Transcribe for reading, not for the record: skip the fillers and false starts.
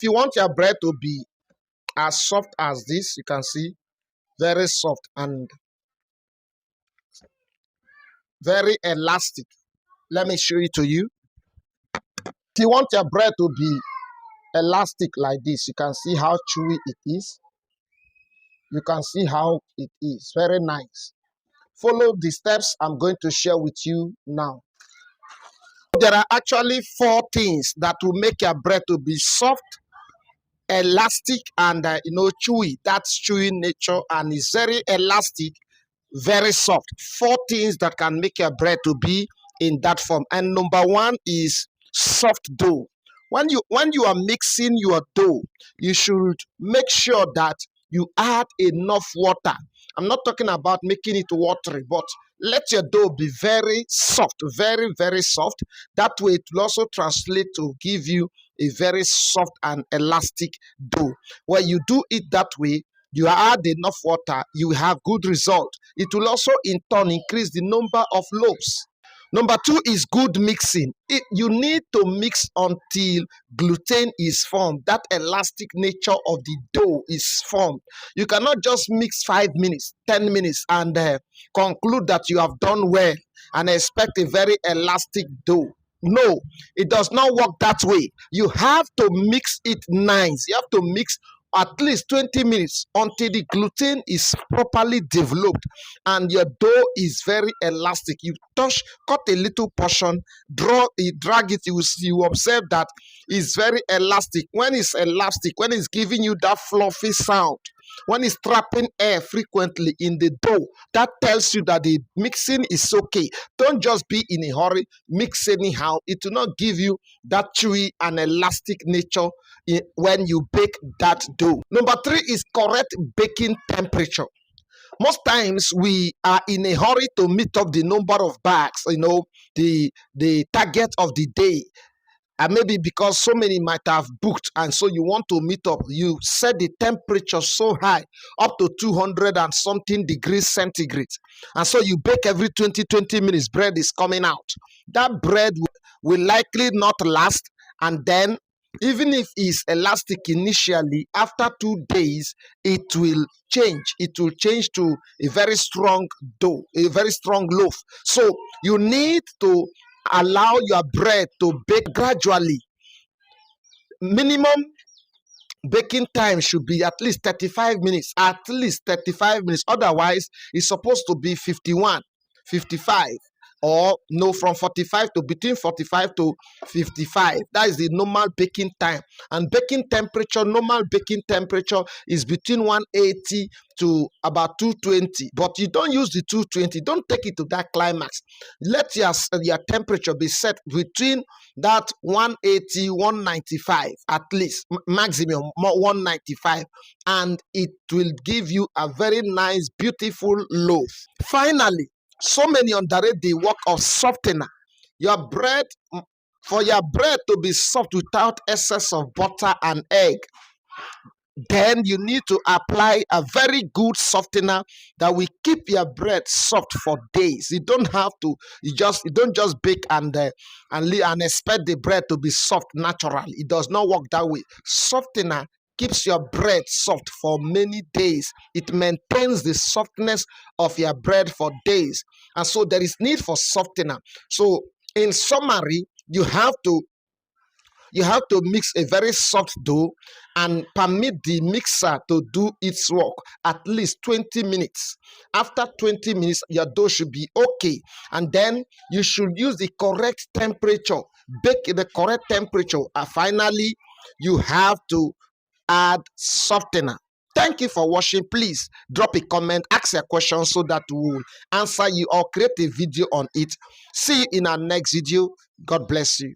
If you want your bread to be as soft as this, you can see very soft and very elastic. Let me show it to you. If you want your bread to be elastic like this, you can see how chewy it is. You can see how it is. Very nice. Follow the steps I'm going to share with you now. There are actually 4 things that will make your bread to be soft, elastic, and chewy. That's chewy nature and is very elastic, very soft. 4 things that can make your bread to be in that form. And number 1 is soft dough. When you are mixing your dough, you should make sure that you add enough water. I'm not talking about making it watery, but let your dough be very soft, very, very soft. That way it will also translate to give you a very soft and elastic dough. When you do it that way, you add enough water, you have good result. It will also in turn increase the number of loaves. Number 2 is good mixing. You need to mix until gluten is formed. That elastic nature of the dough is formed. You cannot just mix 5 minutes, 10 minutes and conclude that you have done well and expect a very elastic dough. No, it does not work that way. You have to mix it nice. You have to mix at least 20 minutes until the gluten is properly developed and your dough is very elastic. You cut a little portion, drag it, you observe that it's very elastic. When it's elastic, when it's giving you that fluffy sound, when it's trapping air frequently in the dough, that tells you that the mixing is okay. Don't just be in a hurry, mix anyhow. It will not give you that chewy and elastic nature when you bake that dough. Number 3 is correct baking temperature. Most times we are in a hurry to meet up the number of bags, the target of the day. And maybe because so many might have booked and so you want to meet up, you set the temperature so high, up to 200 and something degrees centigrade. And so you bake every 20 minutes, bread is coming out. That bread will likely not last, and then even if it's elastic initially, after 2 days, it will change. It will change to a very strong dough, a very strong loaf. So you need to allow your bread to bake gradually. Minimum baking time should be at least 35 minutes. At least 35 minutes. Otherwise, it's supposed to be 51, 55. Or no, from 45 to between 45 to 55. That is the normal baking time. And baking temperature, normal baking temperature is between 180 to about 220. But you don't use the 220. Don't take it to that climax. Let your temperature be set between that 180, 195 at least, maximum 195. And it will give you a very nice, beautiful loaf. Finally, so many underrate the work of softener. For your bread to be soft without excess of butter and egg, then you need to apply a very good softener that will keep your bread soft for days. You don't have to, you don't just bake and expect the bread to be soft naturally. It does not work that way. Softener keeps your bread soft for many days. It maintains the softness of your bread for days. And so there is need for softener. So in summary, you have to mix a very soft dough and permit the mixer to do its work at least 20 minutes. After 20 minutes, your dough should be okay. And then you should use the correct temperature, bake the correct temperature. And finally, you have to add softener. Thank you for watching. Please drop a comment, ask a question so that we will answer you or create a video on it. See you in our next video. God bless you.